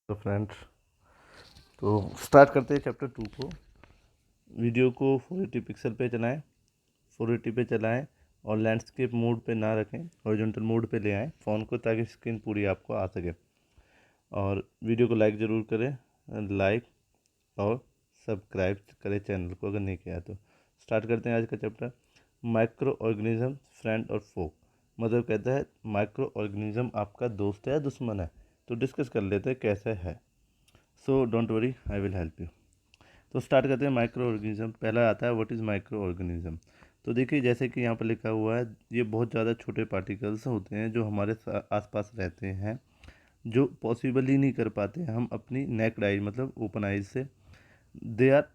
तो फ्रेंड्स, तो स्टार्ट करते हैं चैप्टर 2 को। वीडियो को 480 पिक्सल पे चलाएं, 480 पे चलाएं और लैंडस्केप मोड पे ना रखें, हॉरिजॉन्टल मोड पे ले आएं फ़ोन को, ताकि स्क्रीन पूरी आपको आ सके। और वीडियो को लाइक ज़रूर करें, लाइक और सब्सक्राइब करें चैनल को अगर नहीं किया तो। स्टार्ट करते हैं आज का चैप्टर। माइक्रो ऑर्गेनिज्म फ्रेंड और फो। मतलब कहता है माइक्रो ऑर्गेनिज्म आपका दोस्त है या दुश्मन है। तो डिस्कस कर लेते हैं कैसे है। So don't worry, I will help you. तो स्टार्ट करते हैं। माइक्रो ऑर्गेनिज्म पहला आता है, व्हाट इज़ माइक्रो ऑर्गेनिज्म। तो देखिए, जैसे कि यहाँ पर लिखा हुआ है, ये बहुत ज़्यादा छोटे पार्टिकल्स होते हैं जो हमारे आसपास रहते हैं, जो पॉसिबल ही नहीं कर पाते हैं हम अपनी नेक्ड आई मतलब ओपन आइज से। दे आर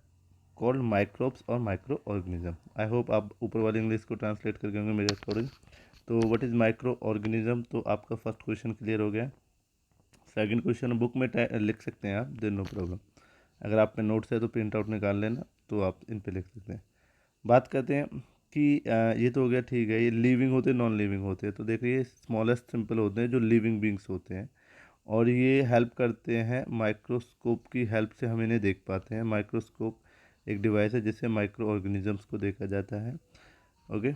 कॉल्ड माइक्रोब्स और माइक्रो ऑर्गेनिज्म। आई होप आप ऊपर वाली इंग्लिश को ट्रांसलेट करके होंगे मेरे अकॉर्डिंग। तो व्हाट इज़ माइक्रो ऑर्गेनिज्म, तो आपका फर्स्ट क्वेश्चन क्लियर हो गया। सेकंड क्वेश्चन बुक में लिख सकते हैं आप, देर नो प्रॉब्लम। अगर आप पे नोट्स है तो प्रिंट आउट निकाल लेना, तो आप इन पे लिख सकते हैं। बात करते हैं कि ये तो हो गया, ठीक है। ये लिविंग होते हैं, नॉन लिविंग होते हैं। तो देखिए, ये स्मॉलेस्ट सिंपल होते हैं जो लिविंग बींग्स होते हैं, और ये हेल्प करते हैं माइक्रोस्कोप की हेल्प से हम इन्हें देख पाते हैं। माइक्रोस्कोप एक डिवाइस है जिससे माइक्रो ऑर्गेनिजम्स को देखा जाता है। ओके,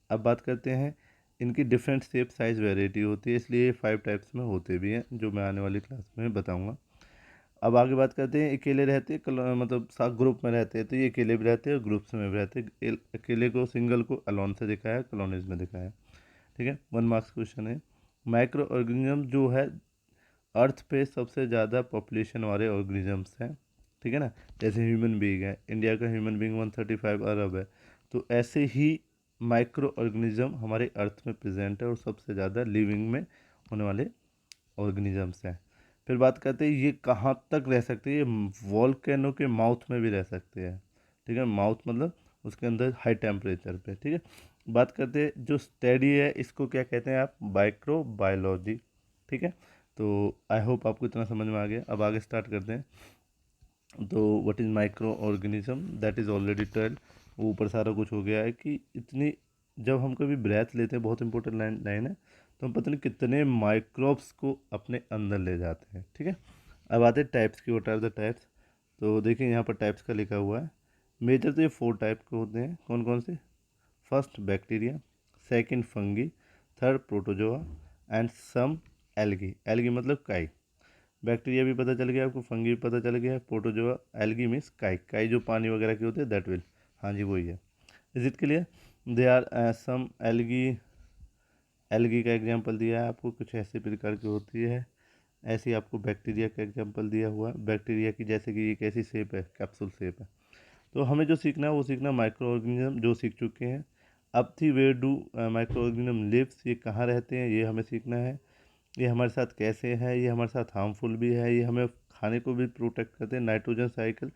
अब बात करते हैं, इनकी डिफरेंट शेप साइज वेराइटी होती है, इसलिए ये 5 टाइप्स में होते भी हैं, जो मैं आने वाली क्लास में बताऊँगा। अब आगे बात करते हैं, अकेले रहते हैं मतलब साथ ग्रुप में रहते हैं। तो ये अकेले भी रहते हैं और ग्रुप्स में भी रहते हैं। अकेले को, सिंगल को अलोन से दिखाया है, कॉलोनीज में दिखाया है। ठीक है, 1 मार्क्स क्वेश्चन है। माइक्रो ऑर्गेनिज्म जो है अर्थ पे सबसे ज़्यादा पॉपुलेशन वाले ऑर्गेनिजम्स हैं। ठीक है ना, जैसे ह्यूमन बीइंग है, इंडिया का ह्यूमन बीइंग 135 अरब है। तो ऐसे ही माइक्रो ऑर्गेनिज्म हमारे अर्थ में प्रेजेंट है और सबसे ज़्यादा लिविंग में होने वाले ऑर्गेनिजम्स हैं। फिर बात करते हैं ये कहाँ तक रह सकते हैं। ये वॉल्केनो के माउथ में भी रह सकते हैं। ठीक है, माउथ मतलब उसके अंदर हाई टेम्परेचर पे। ठीक है, बात करते हैं जो स्टडी है, इसको क्या कहते हैं आप, माइक्रो बायोलॉजी। ठीक है, तो आई होप आपको इतना समझ में आ गया। अब आगे स्टार्ट करते हैं। तो what is micro organism, that is already tell. ऊपर सारा कुछ हो गया है कि इतनी, जब हम कभी ब्रेथ लेते हैं, बहुत इंपॉर्टेंट लाइन है, तो हम पता नहीं कितने माइक्रोब्स को अपने अंदर ले जाते हैं। ठीक है, अब आते हैं टाइप्स की। What are the types. तो देखिए, यहाँ पर टाइप्स का लिखा हुआ है। मेजर तो ये 4 टाइप के होते हैं। कौन कौन से? First bacteria, second fungi, third protozoa and some algae. Algae मतलब काई। बैक्टीरिया भी पता चल गया आपको, फंगी भी पता चल गया, प्रोटोजोआ, एल्गी मीन्स काई। काई जो पानी वगैरह की होती है, दैट विल, हाँ जी वही है। Is it clear? They are some algae. Algae का एग्जांपल दिया है आपको, कुछ ऐसे प्रकार की होती है। ऐसे ही आपको बैक्टीरिया का एग्जांपल दिया हुआ है। बैक्टीरिया की जैसे कि ये कैसी शेप है, कैप्सूल शेप है। तो हमें जो सीखना है वो सीखना माइक्रो ऑर्गेनिज्म, जो सीख चुके हैं। अब थी where do micro organism lives, ये कहाँ रहते हैं, ये हमें सीखना है। ये हमारे साथ कैसे है, ये हमारे साथ हार्मफुल भी है, ये हमें खाने को भी प्रोटेक्ट करते हैं। नाइट्रोजन साइकिल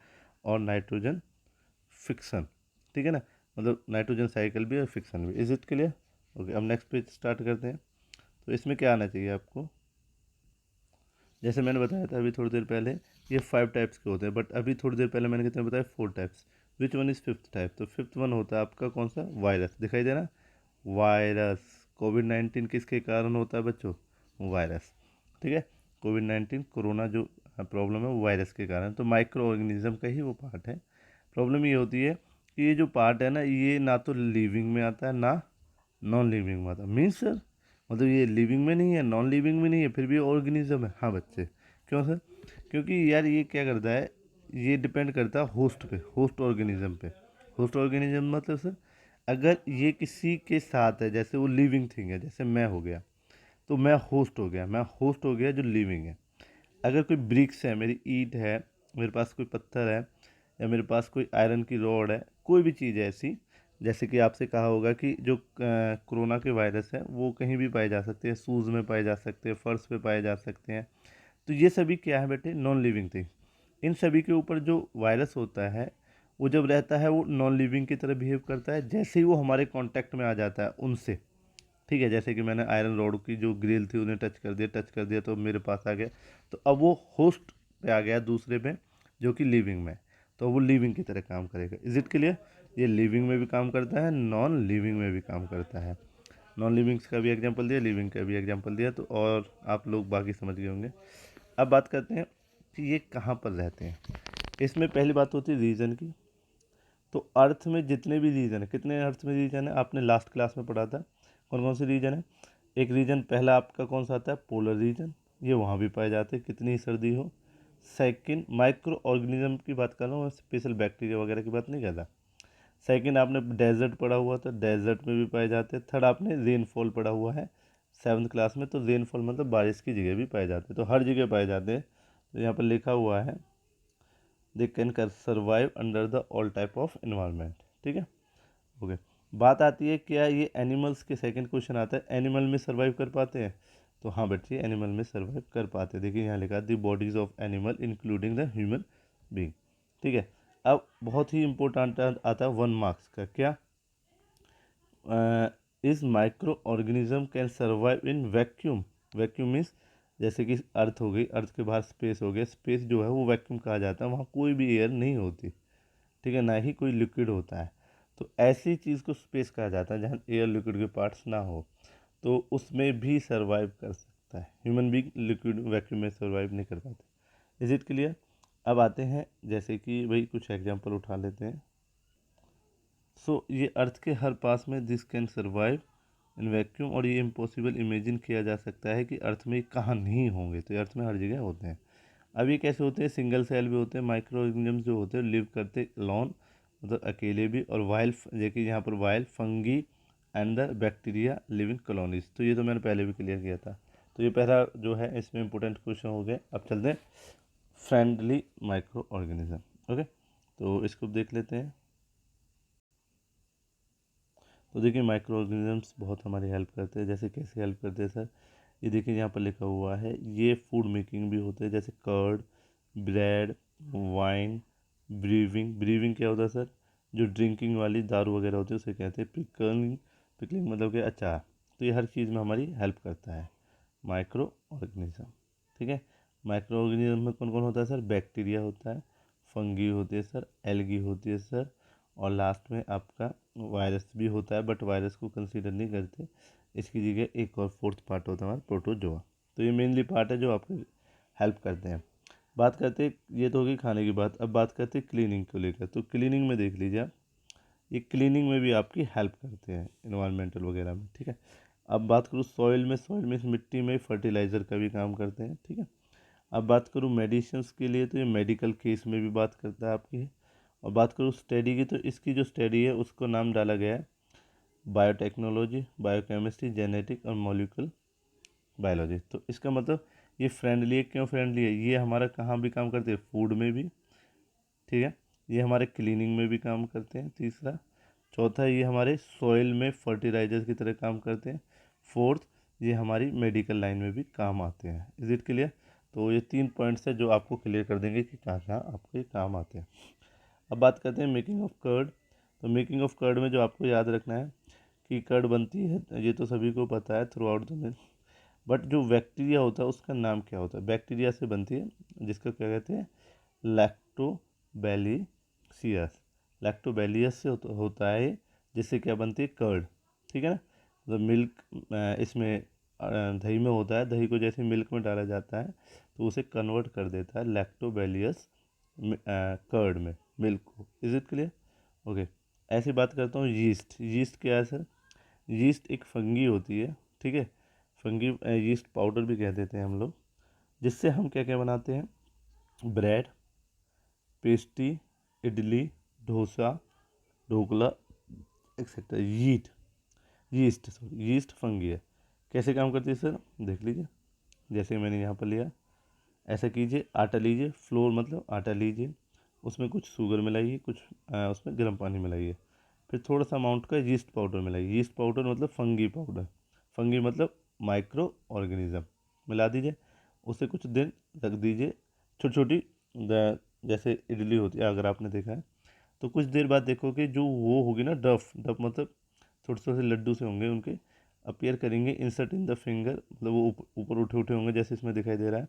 और नाइट्रोजन फिक्सन। ठीक है ना, मतलब नाइट्रोजन साइकिल भी और फिक्सन भी। Is it clear? ओके, अब नेक्स्ट पेज स्टार्ट करते हैं। तो इसमें क्या आना चाहिए आपको, जैसे मैंने बताया था अभी थोड़ी देर पहले, ये 5 टाइप्स के होते हैं, बट अभी थोड़ी देर पहले मैंने कितने बताया, 4 types. Which one is fifth type? तो फिफ्थ वन होता है आपका कौन सा, वायरस। दिखाई दे रहा, वायरस। कोविड-19 किसके कारण होता है बच्चों? वायरस। ठीक है, कोविड-19 कोरोना जो प्रॉब्लम है वो वायरस के कारण। तो माइक्रो ऑर्गेनिज्म का ही वो पार्ट है। प्रॉब्लम ये होती है कि ये जो पार्ट है ना, ये ना तो लिविंग में आता है ना नॉन लिविंग में आता है। मीन्स सर, मतलब ये लिविंग में नहीं है, नॉन लिविंग में नहीं है, फिर भी ऑर्गेनिज्म है। हाँ बच्चे, क्यों सर? क्योंकि यार ये क्या करता है, ये डिपेंड करता है होस्ट पे, होस्ट ऑर्गेनिज्म पे। होस्ट ऑर्गेनिज्म मतलब सर, अगर ये किसी के साथ है, जैसे वो लिविंग थिंग है, जैसे मैं हो गया, तो मैं होस्ट हो गया, मैं होस्ट हो गया जो लिविंग है। अगर कोई ब्रिक्स है, मेरी ईंट है, मेरे पास कोई पत्थर है, या मेरे पास कोई आयरन की रॉड है, कोई भी चीज़ है ऐसी, जैसे कि आपसे कहा होगा कि जो कोरोना के वायरस है वो कहीं भी पाए जा सकते हैं, शूज़ में पाए जा सकते हैं, फर्श पे पाए जा सकते हैं। तो ये सभी क्या है बेटे, नॉन लिविंग थिंग। इन सभी के ऊपर जो वायरस होता है, वो जब रहता है वो नॉन लिविंग की तरह बिहेव करता है, जैसे ही वो हमारे कांटेक्ट में आ जाता है उनसे। ठीक है, जैसे कि मैंने आयरन रॉड की जो ग्रिल थी उन्हें टच कर दिया तो मेरे पास आ गया। तो अब वो होस्ट पे आ गया दूसरे पे, जो कि लिविंग में, तो वो लिविंग की तरह काम करेगा। Is it clear? ये लिविंग में भी काम करता है, नॉन लिविंग में भी काम करता है। नॉन लिविंग्स का भी एग्जांपल दिया, लिविंग का भी एग्जांपल दिया, तो और आप लोग बाकी समझ गए होंगे। अब बात करते हैं कि ये कहाँ पर रहते हैं। इसमें पहली बात होती है रीजन की। तो अर्थ में जितने भी रीजन है, कितने अर्थ में रीजन है आपने लास्ट क्लास में पढ़ा था, कौन कौन से रीजन है। एक रीजन पहला आपका कौन सा आता है, पोलर रीजन, ये वहाँ भी पाए जाते हैं कितनी ही सर्दी हो। सेकंड माइक्रो ऑर्गेनिज्म की बात कर रहा हूँ, स्पेशल बैक्टीरिया वगैरह की बात नहीं कर रहा। सेकंड आपने डेजर्ट पढ़ा हुआ था, डेजर्ट में भी पाए जाते हैं। थर्ड आपने रेनफॉल पढ़ा हुआ है 7th क्लास में, तो रेनफॉल मतलब बारिश की जगह भी पाए जाते हैं, तो हर जगह पाए जाते हैं। तो यहाँ पर लिखा हुआ है they can survive under the all type of environment. ठीक है, ओके। बात आती है क्या ये एनिमल्स के, सेकंड क्वेश्चन आता है एनिमल में सर्वाइव कर पाते हैं। तो हाँ बच्चे एनिमल में सर्वाइव कर पाते हैं। देखिए यहाँ लिखा the bodies of animal including the human being. ठीक है, अब बहुत ही इंपॉर्टेंट आता है 1 मार्क्स का, क्या इस micro organism can survive in vacuum. Vacuum means जैसे कि अर्थ हो गई, अर्थ के बाहर स्पेस हो गया, स्पेस जो है वो वैक्यूम कहा जाता है, वहाँ कोई भी एयर नहीं होती। ठीक है, ना ही कोई लिक्विड होता है। तो ऐसी चीज़ को स्पेस कहा जाता है जहाँ एयर लिक्विड के पार्ट्स ना हो, तो उसमें भी सर्वाइव कर सकता है। ह्यूमन बीइंग लिक्विड वैक्यूम में सर्वाइव नहीं कर पाते। Is it clear. अब आते हैं जैसे कि भाई कुछ एग्जांपल उठा लेते हैं। सो ये अर्थ के हर पास में this can survive in vacuum, और ये इम्पॉसिबल इमेजिन किया जा सकता है कि अर्थ में कहाँ नहीं होंगे, तो अर्थ में हर जगह होते हैं। अब ये कैसे होते हैं, सिंगल सेल भी होते हैं, माइक्रो ऑर्गेनिज्म जो होते हैं लिव करते लॉन मतलब अकेले भी, और वाइल्ड देखिए यहाँ पर wild fungi and the bacteria live in colonies. तो ये तो मैंने पहले भी क्लियर किया था। तो ये पहला जो है इसमें इंपॉर्टेंट क्वेश्चन हो गए। अब चलते हैं फ्रेंडली माइक्रो ऑर्गेनिज्म। ओके, तो इसको देख लेते हैं। तो देखिए माइक्रो ऑर्गेनिजम्स बहुत हमारी हेल्प करते हैं। जैसे कैसे हेल्प करते हैं सर, ये देखिए यहाँ पर लिखा हुआ है, ये फूड मेकिंग भी होते हैं, जैसे curd, bread, wine, brewing. Brewing क्या होता है सर, जो ड्रिंकिंग वाली दारू वगैरह होती है उसे कहते हैं। पिकलिंग, पिकलिंग मतलब कि अचार। तो ये हर चीज़ में हमारी हेल्प करता है माइक्रो ऑर्गेनिज्म। ठीक है, माइक्रो ऑर्गेनिज्म में कौन कौन होता है सर, बैक्टीरिया होता है, फंगी होती है सर, एल्गी होती है सर, और लास्ट में आपका वायरस भी होता है, बट वायरस को कंसीडर नहीं करते। इसकी जगह एक और फोर्थ पार्ट होता है हमारा प्रोटोजोआ। तो ये मेनली पार्ट है जो आपको हेल्प करते हैं। बात करते हैं, ये तो होगी खाने की बात। अब बात करते हैं क्लीनिंग को लेकर। तो क्लीनिंग में देख लीजिए आप, ये क्लीनिंग में भी आपकी हेल्प करते हैं इन्वायरमेंटल वगैरह में। ठीक है, अब बात करूँ सॉइल में, सॉइल में इस मिट्टी में फर्टिलाइज़र का भी काम करते हैं। ठीक है, अब बात करूँ मेडिसिन्स के लिए, तो ये मेडिकल केस में भी बात करता है आपकी। और बात करूँ स्टडी की, तो इसकी जो स्टडी है उसको नाम डाला गया है बायोटेक्नोलॉजी, बायोकेमिस्ट्री, जेनेटिक और मॉलिक्यूलर बायोलॉजी। तो इसका मतलब ये फ्रेंडली है। क्यों फ्रेंडली है, ये हमारा कहाँ भी काम करते हैं, फूड में भी। ठीक है, ये हमारे क्लीनिंग में भी काम करते हैं, तीसरा। चौथा, ये हमारे सॉइल में फर्टिलाइजर की तरह काम करते हैं। फोर्थ, ये हमारी मेडिकल लाइन में भी काम आते हैं। Is it clear. तो ये 3 पॉइंट्स है जो आपको क्लियर कर देंगे कि कहाँ कहाँ आपको ये काम आते हैं। अब बात करते हैं मेकिंग ऑफ कर्ड। तो मेकिंग ऑफ कर्ड में जो आपको याद रखना है कि कर्ड बनती है, ये तो सभी को पता है through out the milk, but जो बैक्टीरिया होता है उसका नाम क्या होता है, बैक्टीरिया से बनती है, जिसका क्या कहते हैं, लैक्टोबैलिसियस। लैक्टोबैलियस से होता है ये, जिससे क्या बनती है, कर्ड। ठीक है ना, तो मिल्क इसमें दही में होता है, दही को जैसे मिल्क में डाला जाता है तो उसे कन्वर्ट कर देता है लैक्टोबैलियस कर्ड में, मिल्क को। Is it clear, okay. ऐसी बात करता हूँ यीस्ट। यीस्ट क्या है सर, यीस्ट एक फंगी होती है। ठीक है, फंगी यीस्ट पाउडर भी कह देते हैं हम लोग, जिससे हम क्या क्या बनाते हैं, bread, pastry, idli, dosa, dhokla etcetera. Yeast sorry yeast fungi है। कैसे काम करती है सर, देख लीजिए। जैसे मैंने यहाँ पर लिया, ऐसा कीजिए, आटा लीजिए, फ्लोर मतलब आटा लीजिए, उसमें कुछ शुगर मिलाइए, कुछ उसमें गर्म पानी मिलाइए, फिर थोड़ा सा अमाउंट का यीस्ट पाउडर मिलाइए। यीस्ट पाउडर मतलब फंगी पाउडर, फंगी मतलब माइक्रो ऑर्गेनिज्म, मिला दीजिए। उसे कुछ दिन रख दीजिए, छोटी छोटी जैसे इडली होती है अगर आपने देखा है, तो कुछ देर बाद देखो कि जो वो होगी ना, डफ डफ मतलब छोटे छोटे लड्डू से होंगे, उनके अपीयर करेंगे इंसर्ट इन द फिंगर, मतलब वो ऊपर उठे उठे होंगे जैसे इसमें दिखाई दे रहा है।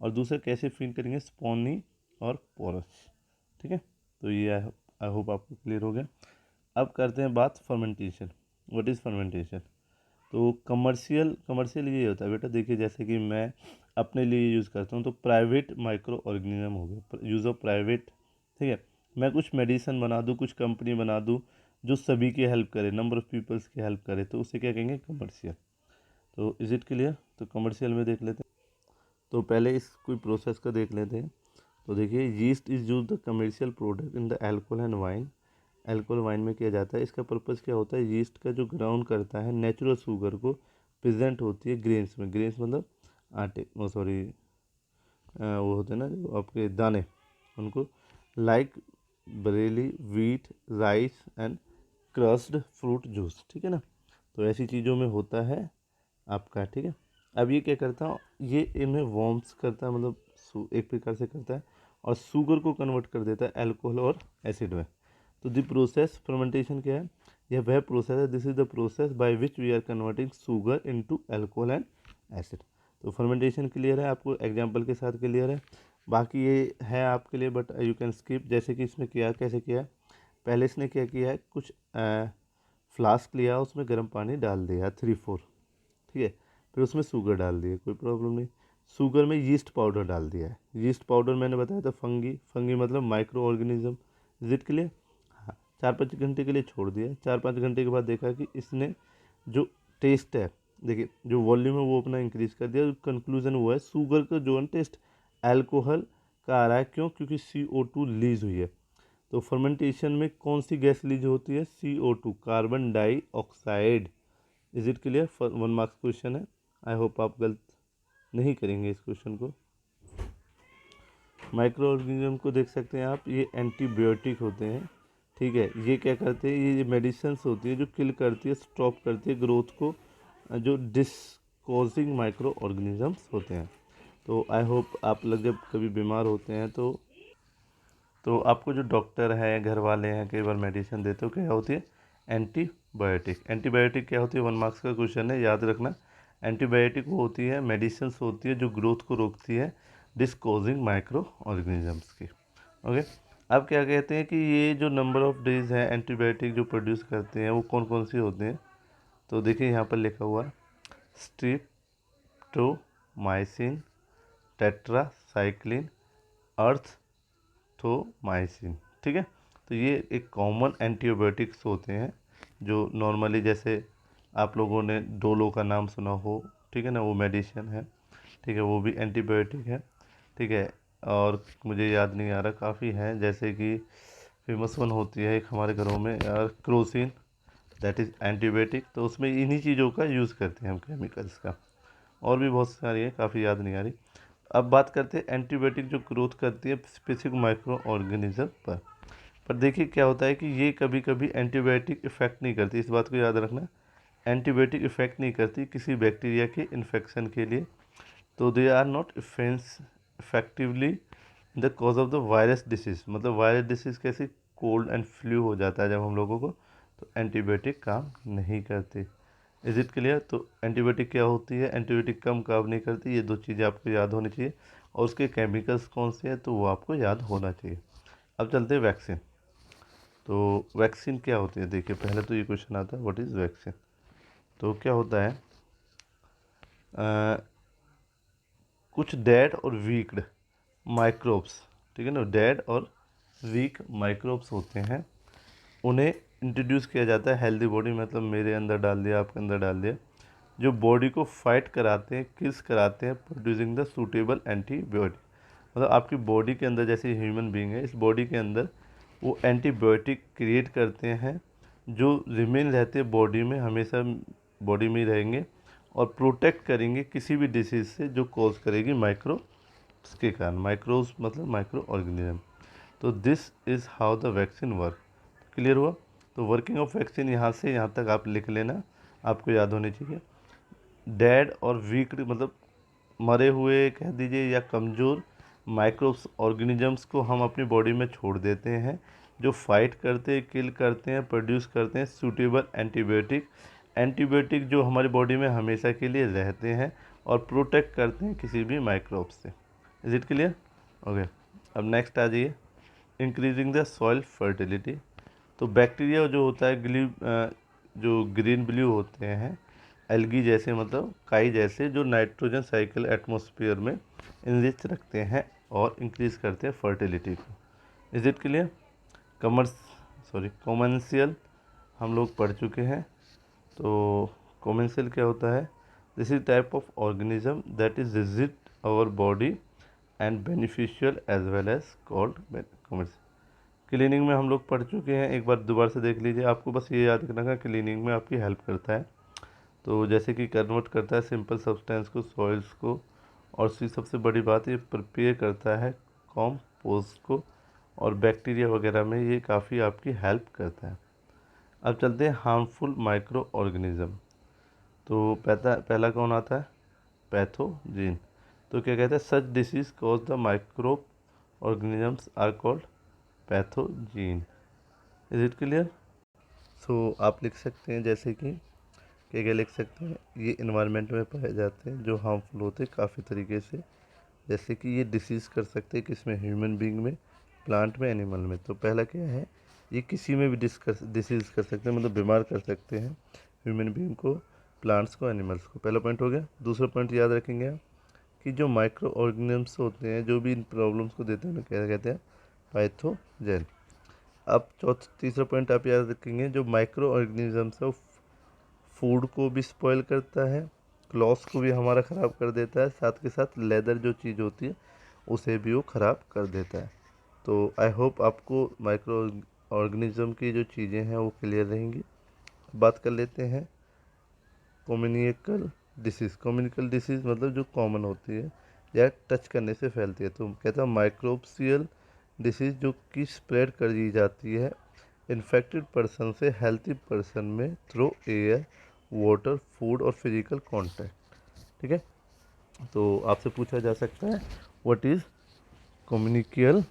और दूसरा कैसे फील करेंगे, स्पॉनी और पोरस। ठीक है, तो ये आई होप आपको क्लियर हो गया। अब करते हैं बात फर्मेंटेशन। What is fermentation. तो कमर्शियल कमर्शियल ये होता है बेटा, देखिए जैसे कि मैं अपने लिए यूज़ करता हूँ, तो प्राइवेट माइक्रो ऑर्गेनिज्म हो गया, यूज़ ऑफ प्राइवेट। ठीक है, मैं कुछ मेडिसिन बना दूँ, कुछ कंपनी बना दूँ जो सभी की हेल्प करे, नंबर ऑफ़ पीपल्स की हेल्प करे, तो उसे क्या कहेंगे, कमर्शियल। तो इज़ इट क्लियर? तो कमर्शियल में देख लेते हैं। तो पहले इस कोई प्रोसेस का देख लेते हैं। तो देखिए, yeast is use the commercial product in the alcohol and wine. Alcohol wine में किया जाता है। इसका पर्पज़ क्या होता है, यीस्ट का जो ग्राउंड करता है नेचुरल शुगर को प्रेजेंट होती है ग्रेन्स में, ग्रेन्स मतलब आटे, वो सॉरी वो होते हैं ना जो आपके दाने, उनको, like Bareilly, wheat, rice and crossed fruit juice. ठीक है ना, तो ऐसी चीज़ों में होता है आपका। ठीक है, अब ये क्या करता है, ये इन्हें वार्म्स करता है, मतलब एक प्रकार से करता है, और शुगर को कन्वर्ट कर देता है अल्कोहल और एसिड में। तो द प्रोसेस फर्मेंटेशन क्या है, यह वह प्रोसेस है, this is the process by which we are converting sugar into alcohol and acid. तो फर्मेंटेशन क्लियर है आपको, एग्जांपल के साथ क्लियर है, बाकी ये है आपके लिए बट यू कैन स्किप। जैसे कि इसमें किया, कैसे किया, पहले इसने क्या किया है, कुछ फ्लास्क लिया, उसमें गर्म पानी डाल दिया 3-4, ठीक है, फिर उसमें शुगर डाल दिए, कोई प्रॉब्लम नहीं। शुगर में यीस्ट पाउडर डाल दिया है, यीस्ट पाउडर मैंने बताया था फंगी, फंगी मतलब micro organism. Is it clear? हाँ, 4-5 घंटे के लिए छोड़ दिया, 4-5 घंटे के बाद देखा कि इसने जो टेस्ट है, देखिए जो वॉल्यूम है वो अपना इंक्रीज कर दिया, कंक्लूजन हुआ है शुगर का जो है टेस्ट अल्कोहल का आ रहा है। क्यों? क्योंकि CO2 लीज हुई है। तो फर्मेंटेशन में कौन सी गैस लीज होती है, CO2, carbon dioxide. Is it clear? 1 marks question है, आई होप आप गलत नहीं करेंगे इस क्वेश्चन को। माइक्रो ऑर्गेनिज्म को देख सकते हैं आप, ये एंटीबायोटिक होते हैं। ठीक है, ये क्या करते हैं, ये मेडिसिन होती है जो किल करती है, स्टॉप करती है ग्रोथ को, जो डिस्कोजिंग माइक्रो ऑर्गेनिजम्स होते हैं। तो आई होप आप लोग जब कभी बीमार होते हैं तो आपको जो डॉक्टर है, घर वाले हैं, कई बार मेडिसिन देते हो, क्या होती है, एंटीबायोटिक। एंटीबायोटिक क्या होती है, 1 मार्क्स का क्वेश्चन है, याद रखना। एंटीबायोटिक वो होती है, मेडिसिन होती है जो ग्रोथ को रोकती है, डिस्कोजिंग माइक्रो ऑर्गेनिजम्स की। ओके, अब क्या कहते हैं कि ये जो नंबर ऑफ डेज हैं एंटीबायोटिक जो प्रोड्यूस करते हैं वो कौन कौन सी होते हैं। तो देखिए यहाँ पर लिखा हुआ है, स्ट्रिप्टोमाइसिन, टेट्रासाइक्लिन, अर्थ्रोमाइसिन। ठीक है, तो ये एक कॉमन एंटीबायोटिक्स होते हैं जो नॉर्मली, जैसे आप लोगों ने डोलो का नाम सुना हो, ठीक है ना, वो मेडिसिन है, ठीक है, वो भी एंटीबायोटिक है। ठीक है, और मुझे याद नहीं आ रहा, काफ़ी हैं, जैसे कि फेमस वन होती है एक हमारे घरों में यार, क्रोसिन, दैट इज़ एंटीबायोटिक। तो उसमें इन्हीं चीज़ों का यूज़ करते हैं हम, केमिकल्स का, और भी बहुत सारी है, काफ़ी याद नहीं आ रही। अब बात करते हैं एंटीबायोटिक जो ग्रोथ करती है स्पेसिफिक माइक्रो ऑर्गेनिज्म पर देखिए क्या होता है कि ये कभी कभी एंटीबायोटिक इफेक्ट नहीं करती, इस बात को याद रखना। एंटीबायोटिक इफेक्ट नहीं करती किसी बैक्टीरिया के इन्फेक्शन के लिए, तो they are not effectively the cause of the virus disease. मतलब वायरस डिसीज कैसे, कोल्ड एंड फ्लू हो जाता है जब हम लोगों को, तो एंटीबायोटिक काम नहीं करती। Is it clear? तो एंटीबायोटिक क्या होती है, एंटीबायोटिक कम काम नहीं करती, ये 2 चीज़ें आपको याद होनी चाहिए, और उसके केमिकल्स कौन से हैं तो वो आपको याद होना चाहिए। अब चलते हैं वैक्सीन। तो वैक्सीन क्या होती है, देखिए पहले तो ये क्वेश्चन आता है, व्हाट इज़ वैक्सीन। तो क्या होता है, कुछ डेड और वीक्ड माइक्रोब्स, ठीक है ना, डेड और वीक माइक्रोब्स होते हैं, उन्हें इंट्रोड्यूस किया जाता है हेल्दी बॉडी, मतलब मेरे अंदर डाल दिया, आपके अंदर डाल दिया, जो बॉडी को फाइट कराते हैं, किल्स कराते हैं, प्रोड्यूसिंग द सूटेबल एंटीबायोटिक। मतलब आपकी बॉडी के अंदर, जैसे ह्यूमन बीइंग है, इस बॉडी के अंदर वो एंटीबायोटिक क्रिएट करते हैं जो रिमेन रहते हैं बॉडी में, हमेशा बॉडी में ही रहेंगे और प्रोटेक्ट करेंगे किसी भी डिसीज़ से जो कॉज करेगी माइक्रोब्स के कारण। माइक्रोब्स मतलब माइक्रो ऑर्गेनिज्म। तो this is how the vaccine work. Clear हुआ? तो वर्किंग ऑफ वैक्सीन यहाँ से यहाँ तक आप लिख लेना, आपको याद होनी चाहिए। डेड और वीक मतलब मरे हुए कह दीजिए या कमज़ोर माइक्रोब्स ऑर्गेनिजम्स को हम अपनी बॉडी में छोड़ देते हैं, जो फाइट करते हैं, किल करते हैं, प्रोड्यूस करते हैं सूटेबल एंटीबायोटिक। एंटीबायोटिक जो हमारी बॉडी में हमेशा के लिए रहते हैं और प्रोटेक्ट करते हैं किसी भी माइक्रोब से। Is it clear? ओके, अब नेक्स्ट आ जाइए, इंक्रीजिंग द सॉइल फर्टिलिटी। तो बैक्टीरिया जो होता है जो ग्रीन ब्लू होते हैं, एल्गी जैसे मतलब काई जैसे जो नाइट्रोजन साइकिल एटमॉस्फेयर में इनरिच रखते हैं और इंक्रीज करते हैं फर्टिलिटी को। Is it clear? कॉमर्शियल हम लोग पढ़ चुके हैं। तो कॉमर्शियल क्या होता है? This is type of organism that is visit our body and beneficial as well as called commercial. Cleaning में हम लोग पढ़ चुके हैं, एक बार दोबारा से देख लीजिए। आपको बस ये याद रखना है क्लीनिंग में आपकी हेल्प करता है। तो जैसे कि कन्वर्ट करता है सिंपल सब्सटेंस को, सॉइल्स को, और सबसे बड़ी बात ये प्रिपेयर करता है कॉम्पोस्ट को, और बैक्टीरिया वगैरह में ये काफ़ी आपकी हेल्प करता है। अब चलते हैं हार्मफुल माइक्रो ऑर्गेनिज्म। तो पहला कौन आता है? पैथोजीन। तो क्या कहते हैं? Such disease cause the microorganisms are called pathogen. Is it clear? So आप लिख सकते हैं जैसे कि क्या क्या लिख सकते हैं, ये इन्वायरमेंट में पाए जाते हैं जो हार्मफुल होते हैं काफ़ी तरीके से। जैसे कि ये डिसीज़ कर सकते हैं किसमें? ह्यूमन बीइंग में, प्लांट में, एनिमल में। तो पहला क्या है? ये किसी में भी डिसीज़ कर सकते हैं, मतलब बीमार कर सकते हैं ह्यूमन बीइंग को, प्लांट्स को, एनिमल्स को। पहला पॉइंट हो गया। दूसरा पॉइंट याद रखेंगे आप कि जो माइक्रो ऑर्गेनिजम्स होते हैं जो भी इन प्रॉब्लम्स को देते हैं उन्हें क्या कहते हैं? पैथोजेन। अब तीसरा पॉइंट आप याद रखेंगे, जो माइक्रो ऑर्गेनिजम्स है फूड को भी स्पॉइल करता है, क्लॉथ्स को भी हमारा ख़राब कर देता है, साथ के साथ लेदर जो चीज़ होती है उसे भी वो ख़राब कर देता है। तो आई होप आपको माइक्रो ऑर्गेनिज्म की जो चीज़ें हैं वो क्लियर रहेंगी। बात कर लेते हैं कम्युनिकल डिसीज़। कम्युनिकल डिसीज़ मतलब जो कॉमन होती है या टच करने से फैलती है। तो कहता है माइक्रोबियल डिसीज़ जो कि स्प्रेड कर दी जाती है इन्फेक्टेड पर्सन से हेल्थी पर्सन में थ्रू एयर, वाटर, फूड और फिजिकल कांटेक्ट। ठीक है? तो आपसे पूछा जा सकता है व्हाट इज़ कम्युनिकल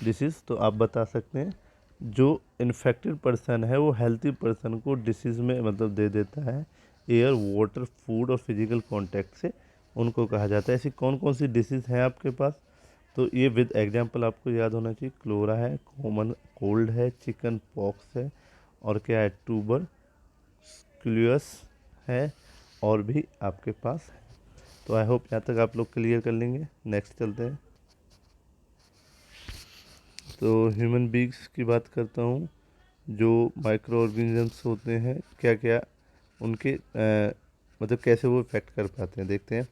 डिसीज़। तो आप बता सकते हैं जो इन्फेक्टेड पर्सन है वो हेल्थी पर्सन को डिसीज़ में मतलब दे देता है एयर, वाटर, फूड और फिजिकल कांटेक्ट से, उनको कहा जाता है। ऐसी कौन कौन सी डिसीज़ हैं आपके पास? तो ये विद एग्जाम्पल आपको याद होना चाहिए। क्लोरा है, कॉमन कोल्ड है, चिकन पॉक्स है, और क्या है? ट्यूबर क्यूलियस है, और भी आपके पास है। तो आई होप यहाँ तक आप लोग क्लियर कर लेंगे। नेक्स्ट चलते हैं। तो ह्यूमन बींग्स की बात करता हूँ। जो माइक्रो ऑर्गेनिजम्स होते हैं क्या क्या उनके मतलब कैसे वो इफेक्ट कर पाते हैं देखते हैं।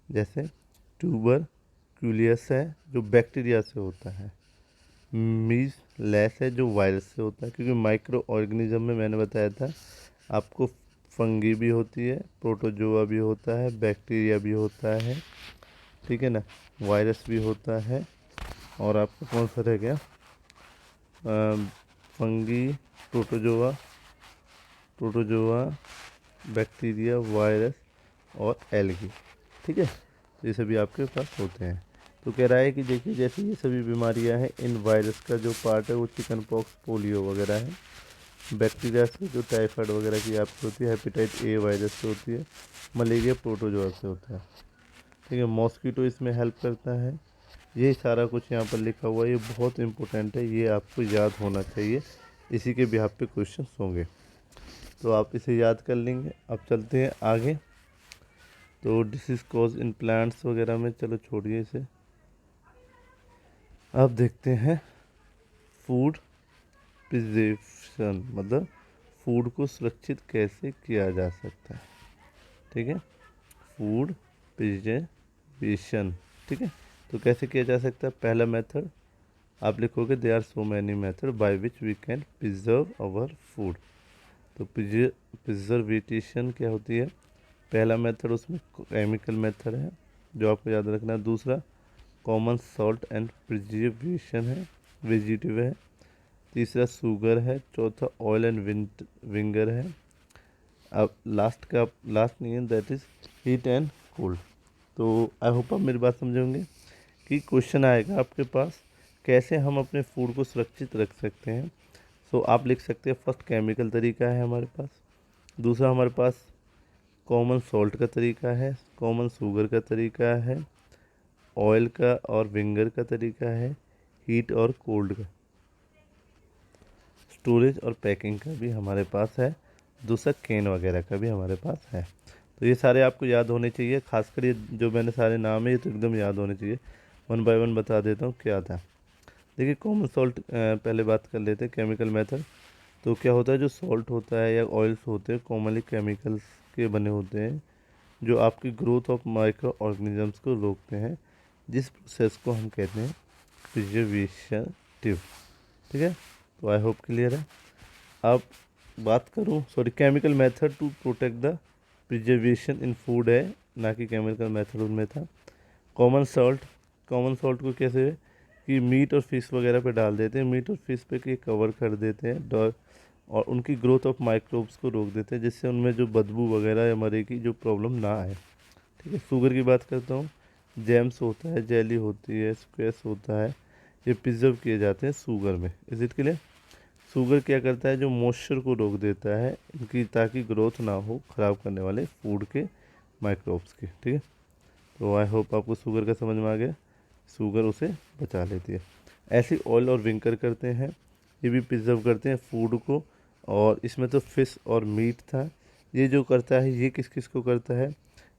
जैसे ट्यूबर क्यूलियस है जो बैक्टीरिया से होता है, मीज़ल्स है जो वायरस से होता है, क्योंकि माइक्रो ऑर्गेनिज्म में मैंने बताया था आपको फंगी भी होती है, प्रोटोजोआ भी होता है, बैक्टीरिया भी होता है, ठीक है ना, वायरस भी होता है, और आपको कौन सा रह गया? फंगी, प्रोटोजोआ, बैक्टीरिया, वायरस और एल्गी। ठीक है? तो ये सभी आपके पास होते हैं। तो कह रहा है कि देखिए जैसे ये सभी बीमारियां हैं, इन वायरस का जो पार्ट है वो चिकन पॉक्स, पोलियो वगैरह है। बैक्टीरिया से जो टाइफाइड वगैरह की आपकी होती है, हेपेटाइट ए वायरस से होती है, मलेरिया प्रोटोजोआ से होता है। ठीक है? मॉस्किटो इसमें हेल्प करता है। ये सारा कुछ यहाँ पर लिखा हुआ है, ये बहुत इंपॉर्टेंट है, ये आपको याद होना चाहिए, इसी के बिहाफ पे क्वेश्चन होंगे, तो आप इसे याद कर लेंगे। अब चलते हैं आगे। तो डिसीज कॉज इन प्लांट्स वगैरह में, चलो छोड़िए इसे। अब देखते हैं फूड प्रिजर्वेशन, मतलब फूड को सुरक्षित कैसे किया जा सकता है। ठीक है? फूड प्रिजर्वेशन, ठीक है? तो कैसे किया जा सकता है? पहला मेथड आप लिखोगे they are so many method by which we can preserve our food. तो प्रिजर्वेशन क्या होती है? पहला मेथड उसमें केमिकल मेथड है जो आपको याद रखना है। दूसरा कॉमन सॉल्ट एंड प्रिजर्वेशन है, वेजिटेबल है। तीसरा शुगर है। चौथा ऑयल एंड विंगर है। अब लास्ट नहीं है, that is heat and cold. तो आई होप आप मेरी बात समझेंगे कि क्वेश्चन आएगा आपके पास कैसे हम अपने फूड को सुरक्षित रख सकते हैं। सो आप लिख सकते हैं फर्स्ट केमिकल तरीका है हमारे पास, दूसरा हमारे पास कॉमन सॉल्ट का तरीका है, कॉमन शुगर का तरीका है, ऑयल का और विंगर का तरीका है, हीट और कोल्ड का, स्टोरेज और पैकिंग का भी हमारे पास है, दूसरा कैन वगैरह का भी हमारे पास है। तो ये सारे आपको याद होने चाहिए, खासकर ये जो मैंने सारे नाम है ये तो एकदम याद होने चाहिए। वन बाय वन बता देता हूँ क्या था। देखिए कॉमन सॉल्ट पहले बात कर लेते हैं, केमिकल मेथड। तो क्या होता है, जो सॉल्ट होता है या ऑयल्स होते हैं कॉमनली केमिकल्स के बने होते हैं, जो आपकी ग्रोथ ऑफ माइक्रो ऑर्गेनिजम्स को रोकते हैं, जिस प्रोसेस को हम कहते हैं प्रिजर्वेटिव। ठीक है, तो आई होप क्लियर है। अब बात करूँ, sorry, chemical method to protect the preservation in food है, ना कि केमिकल मेथड उनमें था। कॉमन सॉल्ट, कॉमन सॉल्ट को कैसे कि मीट और फिश वगैरह पे डाल देते हैं, मीट और फिश पे के कवर कर देते हैं और उनकी ग्रोथ ऑफ माइक्रोब्स को रोक देते हैं, जिससे उनमें जो बदबू वगैरह या मरे की जो प्रॉब्लम ना आए। ठीक है, शुगर की बात करता हूँ, जैम्स होता है, जेली होती है, स्क्वैश होता है, ये प्रिजर्व किए जाते हैं शुगर में। Is it clear? शुगर क्या करता है, जो मॉइस्चर को रोक देता है इनकी, ताकि ग्रोथ ना हो ख़राब करने वाले फूड के माइक्रोब्स की। ठीक है, तो आई होप आपको शुगर का समझ में आ गया। शुगर उसे बचा लेती है। ऐसे ऑयल और विंकर करते हैं, ये भी प्रिजर्व करते हैं फूड को। और इसमें तो फिश और मीट था, ये जो करता है ये किस किस को करता है,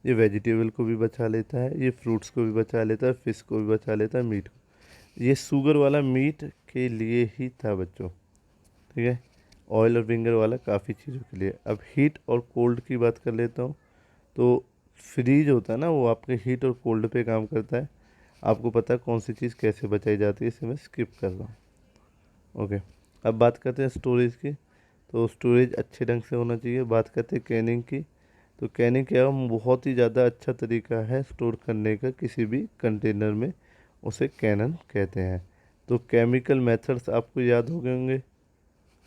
ये वेजिटेबल को भी बचा लेता है, ये फ्रूट्स को भी बचा लेता है, फिश को भी बचा लेता है, मीट को। ये शुगर वाला मीट के लिए ही था बच्चों। ठीक है, ऑयल और विंगर वाला काफ़ी चीज़ों के लिए। अब हीट और कोल्ड की बात कर लेता हूँ। तो फ्रीज होता है ना, वो आपके हीट और कोल्ड पे काम करता है। आपको पता है कौन सी चीज़ कैसे बचाई जाती है, इसे मैं स्किप कर रहा हूँ। ओके, अब बात करते हैं स्टोरेज की। तो स्टोरेज अच्छे ढंग से होना चाहिए। बात करते हैं कैनिंग की। तो कैनिंग क्या है, बहुत ही ज़्यादा अच्छा तरीका है स्टोर करने का किसी भी कंटेनर में, उसे कैनन कहते हैं। तो केमिकल मेथड्स आपको याद हो गए होंगे।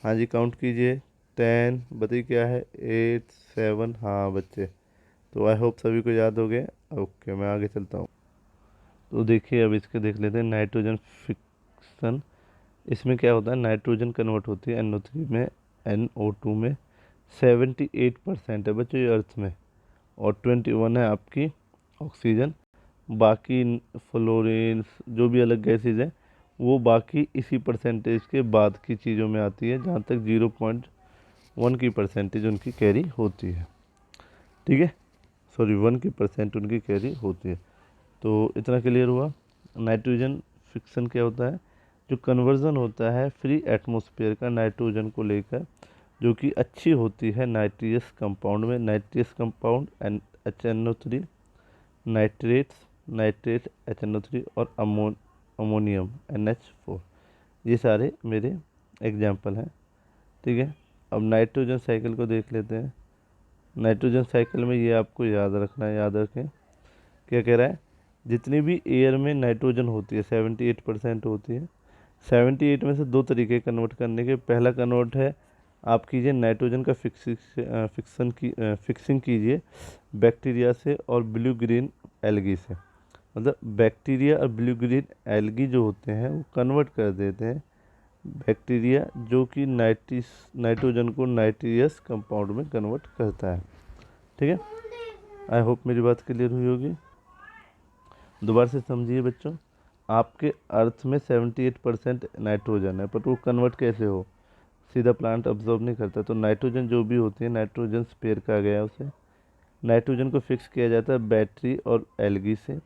हाँ जी, काउंट कीजिए। 10, बताइए क्या है, 8, 7। हाँ बच्चे, तो आई होप सभी को याद हो गए। ओके, मैं आगे चलता हूँ। तो देखिए अब इसके देख लेते हैं नाइट्रोजन फिक्सन। इसमें क्या होता है, नाइट्रोजन कन्वर्ट होती है NO3 में, NO2 में। 78% है बच्चों ये अर्थ में, और 21 है आपकी ऑक्सीजन। बाकी फ्लोरीन जो भी अलग गैसेज हैं वो बाकी इसी परसेंटेज के बाद की चीज़ों में आती है, जहाँ तक 0.1 की परसेंटेज उनकी कैरी होती है। ठीक है, सॉरी 1 की परसेंट उनकी कैरी होती है। तो इतना क्लियर हुआ। नाइट्रोजन फिक्सन क्या होता है, जो कन्वर्जन होता है फ्री एटमॉस्फेयर का नाइट्रोजन को लेकर, जो कि अच्छी होती है नाइट्रियस कंपाउंड में। नाइट्रियस compound HNO3, nitrates, nitrate HNO3, और अमोनियम NH4, ये सारे मेरे एग्जाम्पल हैं। ठीक है, अब नाइट्रोजन साइकिल को देख लेते हैं। नाइट्रोजन साइकिल में ये आपको याद रखना है, याद रखें। क्या कह रहा है, जितनी भी एयर में नाइट्रोजन होती है 78% होती है। 78 में से दो तरीके कन्वर्ट करने के। पहला कन्वर्ट है, आप कीजिए नाइट्रोजन का फिक्सिंग कीजिए बैक्टीरिया से और ब्लू ग्रीन एल्गी से। मतलब बैक्टीरिया और ब्लू ग्रीन एल्गी जो होते हैं वो कन्वर्ट कर देते हैं बैक्टीरिया, जो कि नाइट्रोजन को नाइट्रियस कंपाउंड में कन्वर्ट करता है। ठीक है, आई होप मेरी बात क्लियर हुई होगी। दोबारा से समझिए बच्चों, आपके अर्थ में 78% नाइट्रोजन है, पर वो कन्वर्ट कैसे हो, सीधा प्लांट अब्जॉर्ब नहीं करता। तो नाइट्रोजन जो भी होती है, नाइट्रोजन स्पेयर कहा गया है उसे। नाइट्रोजन को फिक्स किया जाता है बैटरी और एल्गी से।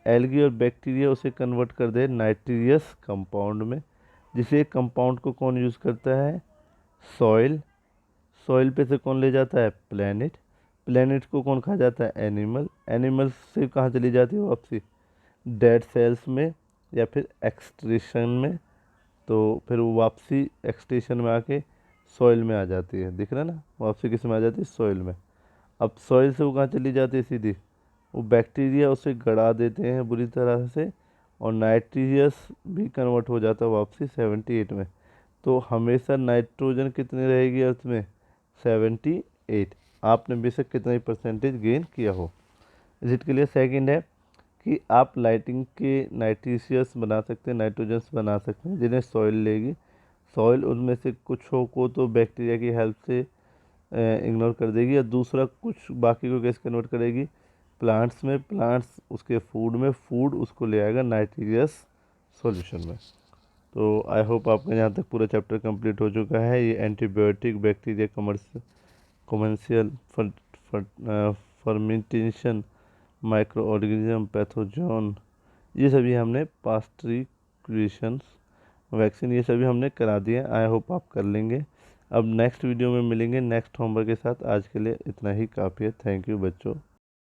एल्गी और बैक्टीरिया उसे कन्वर्ट कर दे नाइट्रियस कंपाउंड में, जिसे कंपाउंड को कौन यूज़ करता है, सॉइल। सॉइल पे से कौन ले जाता है, प्लेनेट। प्लेनेट को कौन खा जाता है, एनिमल। एनिमल से कहाँ चली जाती है वापसी, डेड सेल्स में या फिर एक्सट्रेशन में। तो फिर वो वापसी एक्सट्रेशन में आके सॉइल में आ जाती है, दिख रहा है ना, वापसी किस में आ जाती है, सॉइल में। अब सॉइल से वो कहाँ चली जाती है सीधी, वो बैक्टीरिया उसे गड़ा देते हैं बुरी तरह से, और नाइट्रियस भी कन्वर्ट हो जाता है वापसी 78 में। तो हमेशा नाइट्रोजन कितनी रहेगी अर्थ में, 78। आपने बेशक कितना ही परसेंटेज गेन किया हो। Is it clear? सेकेंड है कि आप लाइटिंग के नाइट्रिशियस बना सकते हैं, नाइट्रोजन्स बना सकते हैं, जिन्हें सॉइल लेगी। सॉइल उनमें से कुछ को तो बैक्टीरिया की हेल्प से इग्नोर कर देगी, या दूसरा कुछ बाकी को कैसे कन्वर्ट करेगी, प्लांट्स में। प्लांट्स उसके फूड में, फूड उसको ले आएगा नाइट्रियस सॉल्यूशन में। तो आई होप आपका यहाँ तक पूरा चैप्टर कंप्लीट हो चुका है। ये antibiotic, bacteria, commercial fermentation, micro organism, pathogen, ये सभी हमने पास्चुरेशन, वैक्सीन, ये सभी हमने करा दिए। आई होप आप कर लेंगे। अब नेक्स्ट वीडियो में मिलेंगे नेक्स्ट होमवर्क के साथ। आज के लिए इतना ही काफ़ी है। थैंक यू बच्चों।